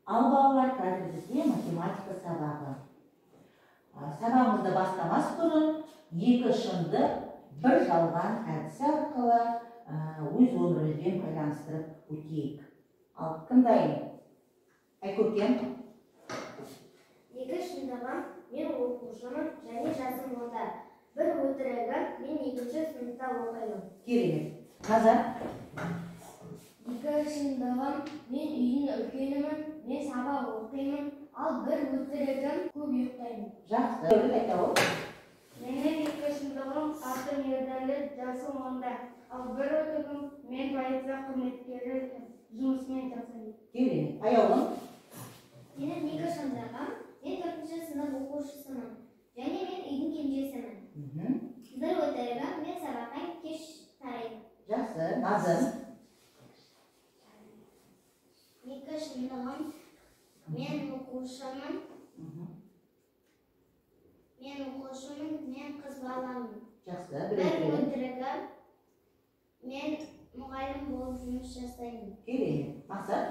Ал балалар, қазір бізде математика сабағы. Сабағымызды бастамас бұрын екі шынды бір жалған әдісі арқылы өз өмірімізбен байланыстырып өтейік. Ал кім дайын? Айкөркем. Екі шындығым, мен оқушымын және жасым 10-да. Бір өтірігім, мен 2-ші сыныпта оқимын. Керемет. Қазақ. Екі шындығым, мен үйдің үлкенімін, мен сабақ оқимын, ал бір өтірігім, көп ұйықтаймын. Жақсы. Дәулет айта ол. Менің екі шындығым, атым Ердәлі, жасым 10-да. Ал бір өтірігім, мен полиция қызметкері жұмысымен жасаймын. Керемет. Аяулым. Менің екі шындығым, мен 4-ші сынып оқушысымын, және мен үйдің кенжесімін. Бір өтірігім, мен сабақтан кеш тараймын. Жақсы. Назым. Екі шындығым, мен оқушымын, мен қыз баламын. Жақсы. Бір өтірігім, мен мұғалім болып жұмыс жасаймын. Керемет. Мақсат.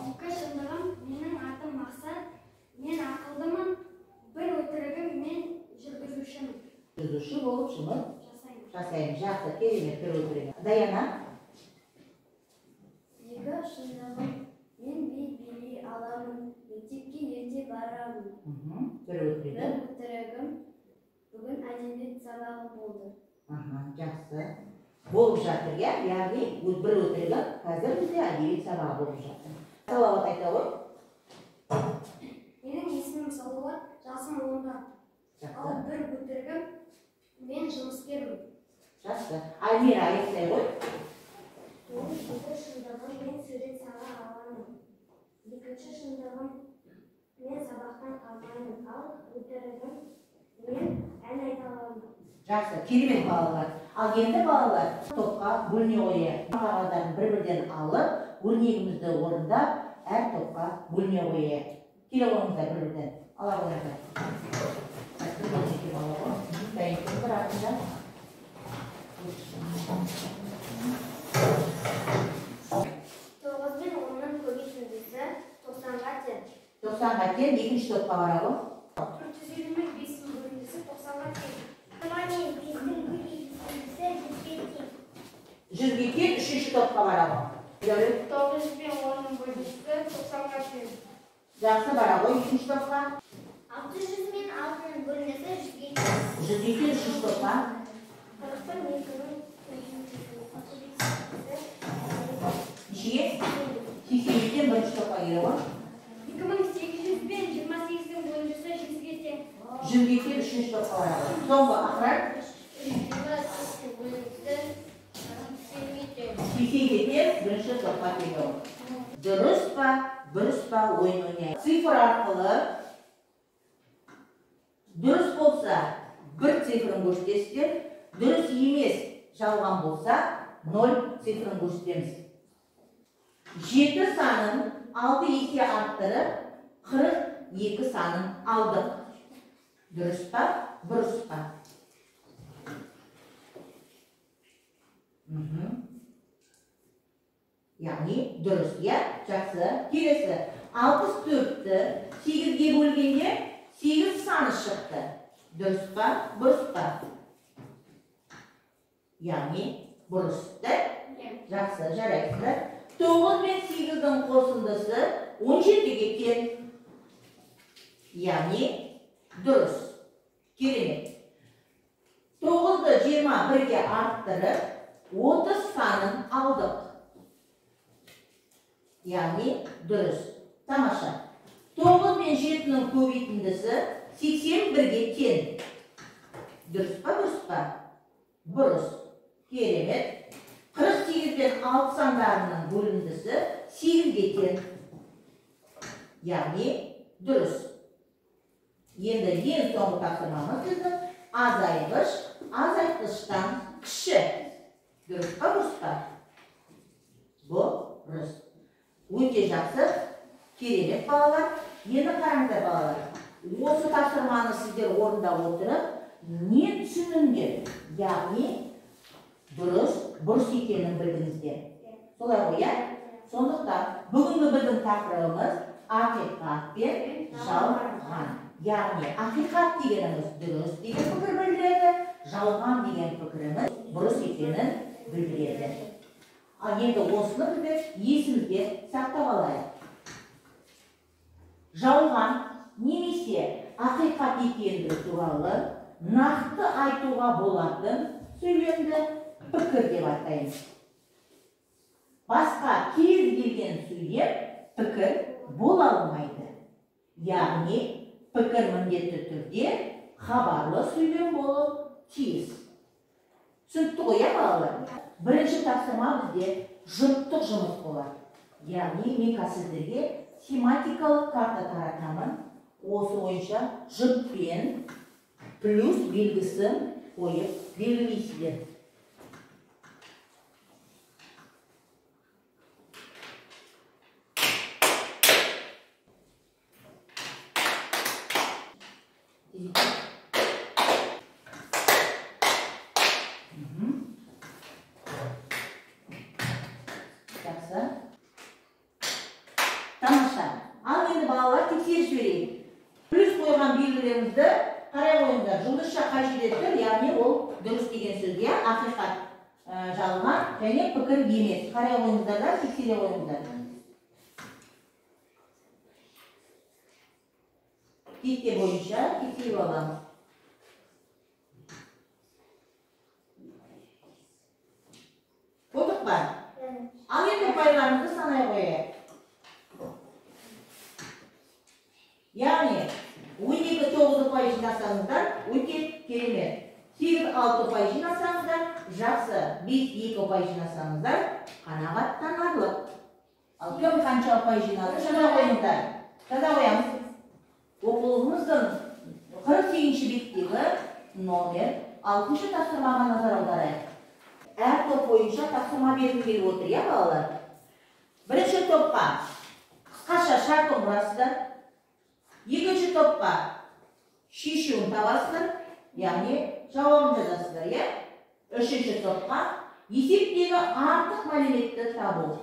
Екі шындығым, менің атым Мақсат, мен ақылдымын. Бір өтірігім, мен жүргізушімін. Жүргізуші болып жұмыс Жасаймын. Жақсы. Керемет. Бір өтірігім. Даяна. Екі шындығым, мен би билей аламын, мектепке ерте барамын. Бір өтірігім. Бір өтірігім, бүгін әдебиет сабағы болды. Жақсы. Болып жатыр, иә? Яғни бір өтірігім қазір бізде әдебиет сабағы болып жатыр. Салауат айта ғой. Менің есімім Салауат, жасым 10-да. Ал бір өтірігім, мен жұмыскермін. Жақсы. Альмира аяқтай ғой. Менің екі шындығым, мен сурет сала аламын. Екінші шындығым, мен сабақтан қалмаймын. Ал өтірігім, мен ән айта аламын. Жақсы. Керемет балалар. Ал енді балалар топқа бөліне қояйық. Қағаздарын бір-бірден алып, өрнегімізді орындап, әр топқа бөліне қояйық. Келе қойыңыздар бір-бірден. Ала қойыңыздар. Дайынсыз бір артында. 9 мен 10-ның көбейтіндісі 90-ға тең. 90-ға тең, екінші топқа барады. 450 мен 5-дің бөліндісі 90-ға тең. 10 мен 5-дің көбейтіндісі 100-ге тең, үшінші топқа барады. 9 мен 10-ның бөліндісі 90-ға тең. Жақсы барады, үшінші топқа. 600 мен 6-ның бөліндісі 100-ге тең. 100-ге тең, үшінші топқа. 40 мен 2-ның Нешеге? 80-ден бірінші топқа келе ғой. 2800 мен 28-дің бөліндісі 100-ге тең. 100-ге тең, үшінші топқа барады. Соңғы ақырар. 28-дің бөліндісі 80-ге тең. 80-ге тең, бірінші топқа келе ғой. Дұрыс па, бұрыс па ойын ойнайық. Цифр арқылы дұрыс болса, бір цифрын көрсетесіздер, дұрыс емес жалған болса, 0 цифрын көрсетеміз. 7 санын 6 есе арттырып, 42 санын алдық. Дұрыс па, бұрыс па? Яғни дұрыс, иә? Жақсы. Келесі. 64-ті 8-ге бөлгенде 8 саны шықты. Дұрыс па, бұрыс па? Яғни бұрысты. Жақсы, жарайсыздар. 9 мен 8-дің қосындысы 17-ге тең. Яғни дұрыс. Керемет. 9-ды 21-ге арттырып, 30 санын алдық. Яғни дұрыс. Тамаша. 9 мен 7-ның көбейтіндісі 81-ге тең. Дұрыс па, бұрыс па? Бұрыс. Керемет. 48 пен 6 сандарының бөліндісі 8-ге тең. Яғни дұрыс. Енді ең соңғы тапсырмамыз біздің азайғыш азайтқыштан кіші. Дұрыс па, бұрыс па? Бұрыс. Өте жақсы. Керемет балалар. Енді қараңыздар балалар. Осы тапсырманы сіздер орындап отырып, не түсініңдер? Яғни дұрыс, бұрыс екенін білдіңіздер. Солай ғой, иә? Сондықтан Бүгінгі біздің тақырыбымыз ақиқат пен жалған. Яғни ақиқат дегеніміз дұрыс деген пікір білдіреді, жалған деген пікіріміз бұрыс екенін білдіреді. Енді осыны біз есімізде сақтап алайық. Жалған немесе ақиқат екендігі туралы нақты айтуға болатын сөйлемді пікір деп атаймыз. Басқа кез келген сөйлем пікір бола алмайды. Яғни пікір міндетті түрде хабарлы сөйлем болып тиіс. Түсінікті ғой, балалар? Бірінші тапсырма бізде жұптық жұмыс болады. Яғни мен сіздерге семантикалық карта таратамын. Осы бойынша жұппен плюс белгісін қойып белгілейсіздер. Тамаша. Ал енді балалар тексеріс берейік. Плюс қойған белгілерімізді қарай қойыңдар. Жұлдызша қай жерде тұр, яғни ол дұрыс деген сөзге ақиқат, жалған және пікір емес. Қарай қойыңдар да тексере қойыңдар. Кесте бойынша тексеріп аламыз. Болдық па? Ал енді ұпайларымызды санай қояйық. Яғни 12-9 ұпай жинасаңыздар, өте керемет. 8-6 ұпай жинасаңыздар, жақсы. 5-2 ұпай жинасаңыздар, қанағаттанарлық. Ал кім қанша ұпай жинады? Жаза қойыңыздар. Жаза қоямыз. Оқулығымыздың 48-ші беттегі номер 6-шы тапсырмаға назар аударайық. Әр топ бойынша тапсырма беріліп отыр, я балалар? Бірінші топқа қысқаша шартын құрасыздар. Екінші топқа шешуін табасыздар, яғни жауабын жазасыздар, я? Үшінші топқа есептегі артық мәліметті табу.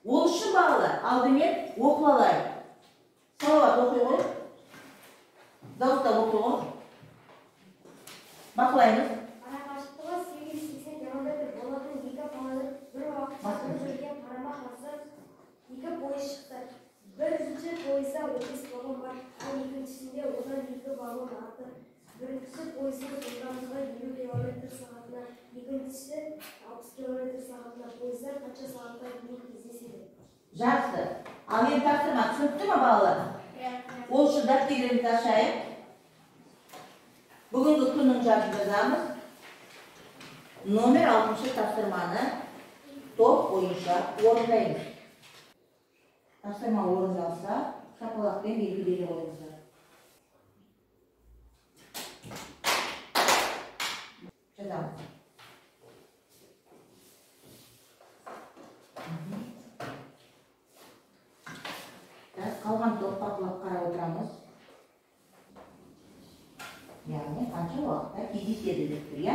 Ол үшін балалар алдымен оқылайық. Салауат оқи ғой. Дауыстап оқи ғой. Бақылаймыз. Арақашықтығы 880 километр болатын екі пойыз бір уақытта жүрген қарама-қарсы екі пойыз шықты. Бірінші пойызда 30 вагон бар, ал екіншісінде одан 2 вагон артық. Бірінші пойыздың жылдамдығы 50 км сағатына, екіншісі 60 км сағатына. Пойыздар қанша сағатта дейін кездеседі? Жақсы. Ал енді тапсырма түсінікті ме, балалар? Ол үшін дәптерлерімізді ашайық. Бүгінгі күннің жадын жазамыз. Номер 6-шы тапсырманы топ бойынша орындаймыз. Тапсырма орындалса, шапалақпен белгі бере қойыңыздар. Жазамыз. Қалған топ бақылап қарап отырамыз. Яғни қанша уақытта кездеседі деп тұр, я?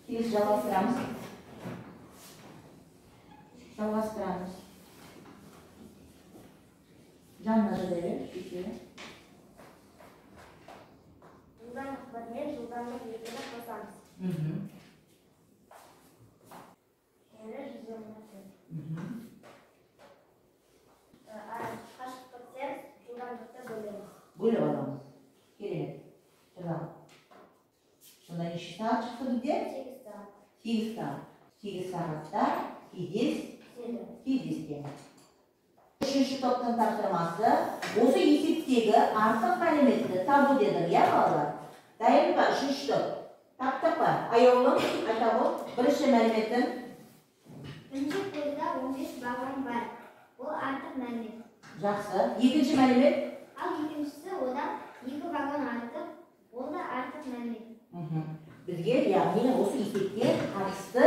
Келесі жалғастырамыз. Жалғастырамыз. Жанна жазайы, шешері. Жылдамдық бірмен жылдамдық екені қосамыз. Енді 124. Қашықтықпен жылдамдықты бөлеміз. Бөліп аламыз. Керемет. Жазамыз. Сонда неше сағат шықты бізде? 8 8 сағат. сағат. 8 сағатта кездесеміз. Үшінші топтың тапсырмасы осы есептегі артық мәліметті табу дедім, я балалар? Дайын ба? Үшінші топ. Таптық ба? Аяулым, айтамыз. Бірінші мәліметін. Бірінші пойызда 15 вагон бар. Ол артық мәлімет. Жақсы. Екінші мәлімет. Ал екіншісі одан 2 вагон артық. Ол да артық мәлімет. Бізге, яғни осы есепке қатысты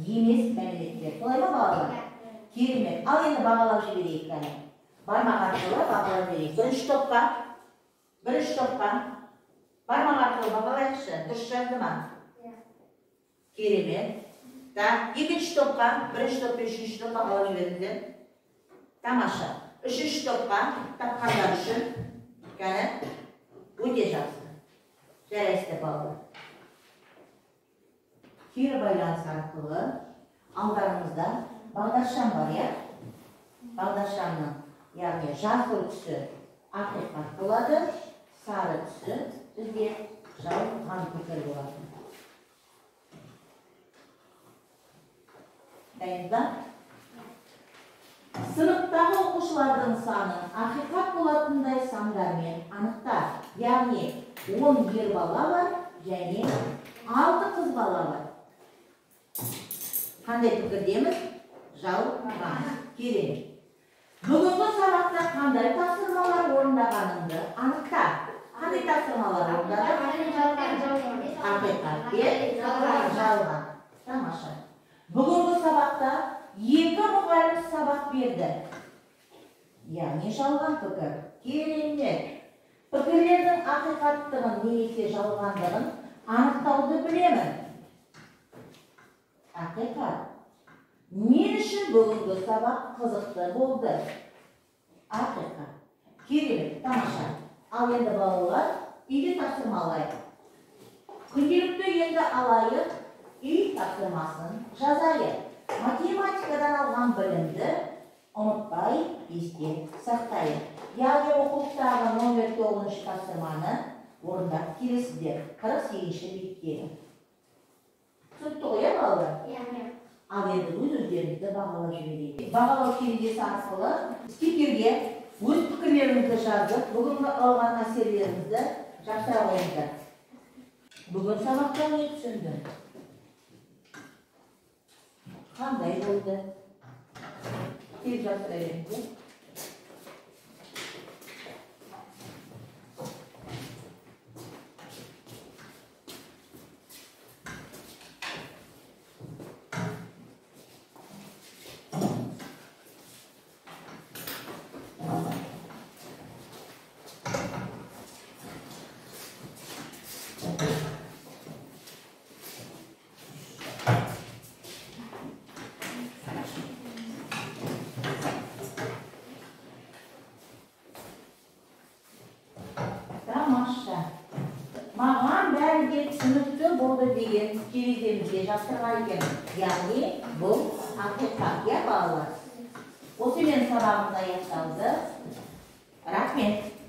емес мәліметтер. Солай ма, балалар? Керемет. Ал енді бағалап жіберейік кәне. Бармақ арқылы бағалап жіберейік. Бірінші топқа. Бармақ арқылы бағалайықшы. Дұрыс жазды ма? Керемет. Екінші топқа. Бірінші топ пен үшінші топ бағалап жіберіңіздер. Тамаша. Üçüncü topqa tapqanlar üçün qani öte yaxşı. Jaraysiz balalar. Kiri baylanish arqılı aldarımızda Bağdaşşam var ya. Bağdaşşamның яғни жасыл түсі ақиқат болады, сары түсі бізге жалған пікір болады. Дайында сыныптағы оқушылардың санын ақиқат болатындай сандармен анықта. Яғни 10 ер бала бар және 6 қыз бала бар. Қандай пікірдеміз? Жалған. Керемет. Бүгінгі сабақта қандай тапсырмалар орындағаныңды анықта. Қандай тапсырмалар орындадың? Ақиқат пен жалған. Тамаша. Бүгінгі сабақта 2 мұғалім сабақ берді. Яғни жалған пікір. Керемет. Пікірлердің ақиқаттығын немесе жалғандығын анықтауды білемін. Ақиқат. Мен үшін бүгінгі сабақ қызықты болды. Ақиқат. Керемет, тамаша. Ал енді балалар, үйде тапсырмалайық. Күнделікті енді алайық, үй тапсырмасын жазайық. Математикадан алған білімді ұмытпай есте сақтайық. Яғни оқулықтағы номер 9 тапсырманы орындап келесіздер. 48-ші беттегі. Түсінікті ғой, балалар? Ал енді өз-өздеріңізді бағалап жіберейік. Бағалау терезесі арқылы стикерге өз пікірлеріңізді жазып, бүгінгі алған әсерлеріңізді жапсыра қойыңыздар. Бүгін сабақта не түсіндің? Қандай болды? Тез жапсыра беріңіздер. Маған бәрі түсінікті болды деген тереземізге жапсырған екен. Яғни бұл ақиқат, балалар. Осымен сабағымыз аяқталды. Рахмет.